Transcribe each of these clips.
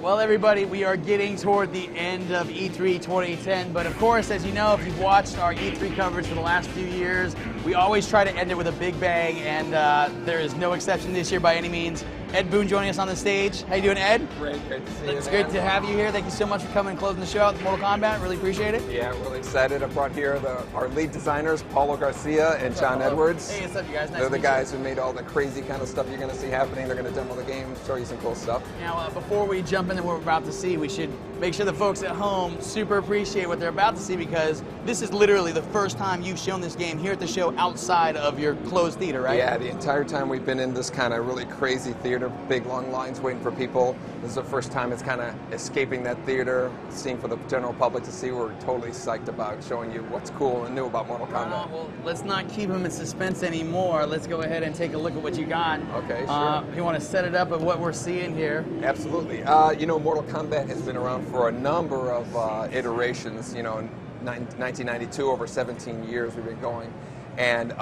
Well, everybody, we are getting toward the end of E3 2010, but of course, as you know, if you've watched our E3 coverage for the last few years, we always try to end it with a big bang, and there is no exception this year by any means. Ed Boon joining us on the stage. How you doing, Ed? Great to see you, It's great to have you here. Thank you so much for coming and closing the show out with Mortal Kombat. Really appreciate it. Yeah, really excited. I brought here our lead designers, Paulo Garcia and John Edwards. Hey, what's up, you guys? Nice They're to the meet guys who made all the crazy kind of stuff you're going to see happening. They're going to demo the game, show you some cool stuff. Now, before we jump into what we're about to see, we should make sure the folks at home super appreciate what they're about to see, because this is literally the first time you've shown this game here at the show outside of your closed theater, right? Yeah, the entire time we've been in this kind of really crazy theater, big long lines waiting for people. This is the first time it's kind of escaping that theater, seeing for the general public to see. We're totally psyched about showing you what's cool and new about Mortal Kombat. Well, let's not keep them in suspense anymore. Let's go ahead and take a look at what you got. Okay, sure. You want to set it up at what we're seeing here? Absolutely. You know, Mortal Kombat has been around for a number of iterations. You know, in 1992, over 17 years we've been going. And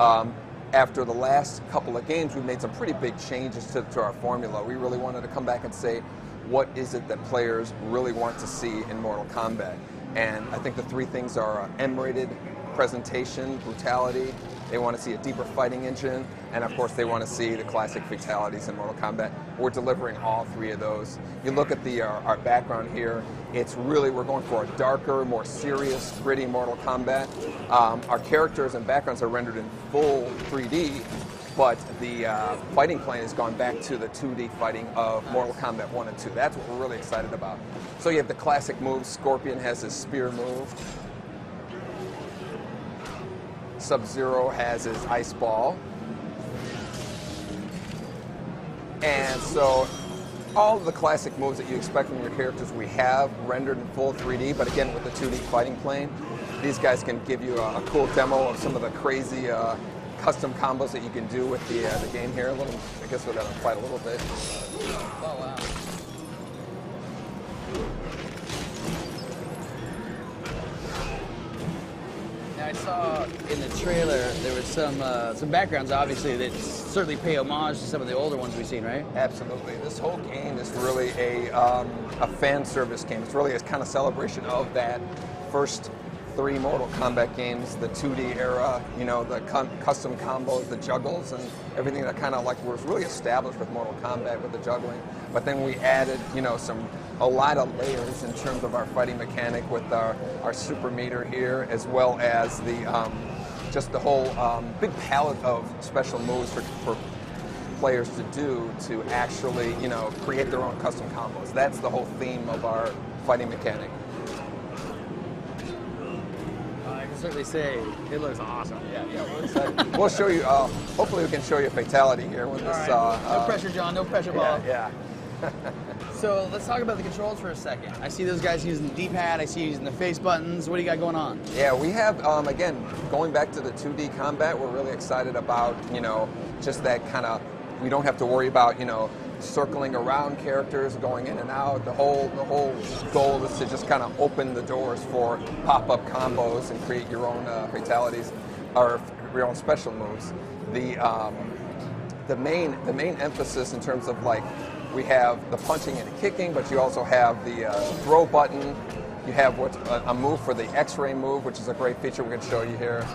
after the last couple of games, we've made some pretty big changes to our formula. We really wanted to come back and say, what is it that players really want to see in Mortal Kombat? And I think the three things are M-rated presentation, brutality. They want to see a deeper fighting engine, and of course they want to see the classic fatalities in Mortal Kombat. We're delivering all three of those. You look at our background here, it's really, we're going for a darker, more serious, gritty Mortal Kombat. Our characters and backgrounds are rendered in full 3D, but the fighting plane has gone back to the 2D fighting of Mortal Kombat 1 and 2. That's what we're really excited about. So you have the classic moves. Scorpion has his spear move. Sub-Zero has his ice ball. And so all of the classic moves that you expect from your characters we have rendered in full 3D, but again with the 2D fighting plane. These guys can give you a cool demo of some of the crazy custom combos that you can do with the game here. I guess we're going to fight a little bit. Oh, wow. Now, I saw in the trailer there was some backgrounds, obviously, that certainly pay homage to some of the older ones we've seen, right? Absolutely. This whole game is really a fan service game. It's really a kind of celebration of that first three Mortal Kombat games, the 2D era, you know, the custom combos, the juggles, and everything that kind of like was really established with Mortal Kombat with the juggling. But then we added, you know, a lot of layers in terms of our fighting mechanic with our super meter here, as well as the just the whole big palette of special moves for players to do to actually, you know, create their own custom combos. That's the whole theme of our fighting mechanic. I can certainly say it looks awesome. Yeah, we're excited. We'll show you, hopefully we can show you a fatality here with this. Right. No pressure, John, no pressure, Bob. Yeah. So let's talk about the controls for a second. I see those guys using the D-pad, I see you using the face buttons. What do you got going on? Yeah, we have, again, going back to the 2D combat, we're really excited about, you know, just that kind of, we don't have to worry about, you know, circling around characters, going in and out. The whole goal is to just kind of open the doors for pop-up combos and create your own fatalities or your own special moves. The main emphasis in terms of like, we have the punching and kicking, but you also have the throw button. You have a move for the X-ray move, which is a great feature we can show you here.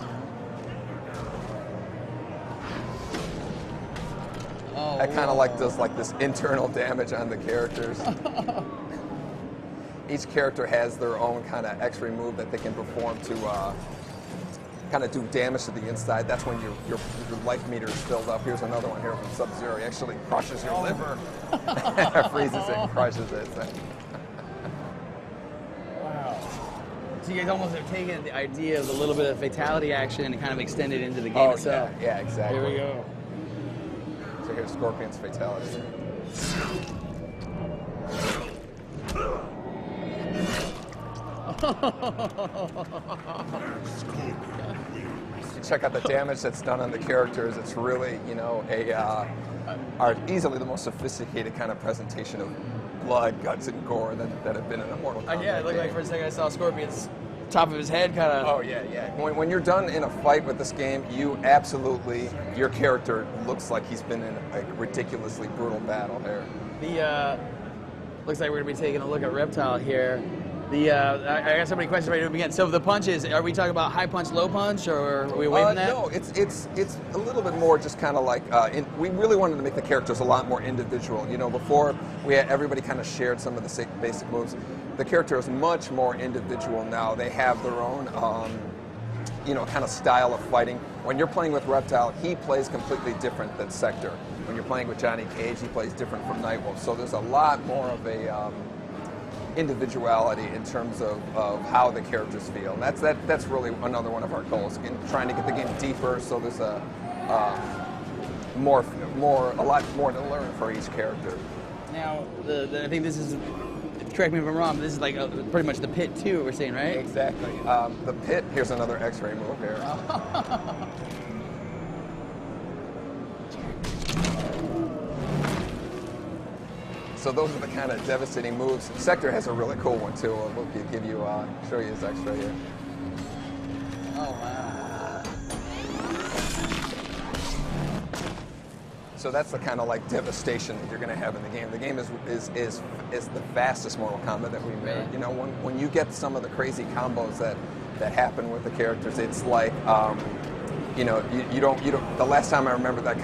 That kind of like does like this internal damage on the characters. Each character has their own kind of X-ray move that they can perform to kind of do damage to the inside. That's when your life meter is filled up. Here's another one here from Sub-Zero. He actually crushes your liver, freezes it, and crushes it. So. Wow. So you guys almost have taken the idea of a little bit of fatality action and kind of extended it into the game itself. Yeah, exactly. Here we go. So here's Scorpion's fatality. Check out the damage that's done on the characters. It's really, you know, easily the most sophisticated kind of presentation of blood, guts, and gore that have been in a Mortal Kombat Yeah, it looked like for a second I saw Scorpion's top of his head kind of. Oh yeah. When you're done in a fight with this game, your character looks like he's been in a ridiculously brutal battle here. Looks like we're gonna be taking a look at Reptile here. I got so many questions ready to begin. So the punches, are we talking about high punch, low punch, or are we away from that? No, it's a little bit more just kind of like, we really wanted to make the characters a lot more individual. You know, before we had everybody kind of shared some of the basic moves. The character is much more individual now. They have their own, you know, kind of style of fighting. When you're playing with Reptile, he plays completely different than Sector. When you're playing with Johnny Cage, he plays different from Nightwolf. So there's a lot more of a individuality in terms of how the characters feel. And that's really another one of our goals, in trying to get the game deeper, so there's a lot more to learn for each character. Now, I think this is, correct me if I'm wrong, but this is like pretty much the pit too, we're saying, right? Exactly. The pit, here's another X-ray move here. So those are the kind of devastating moves. Sector has a really cool one too. We'll give you, show you his X-ray here. Oh wow! So that's the kind of like devastation that you're going to have in the game. The game is the fastest Mortal Kombat that we made. Really? You know, when you get some of the crazy combos that happen with the characters, it's like, you know, you don't. The last time I remember that kind of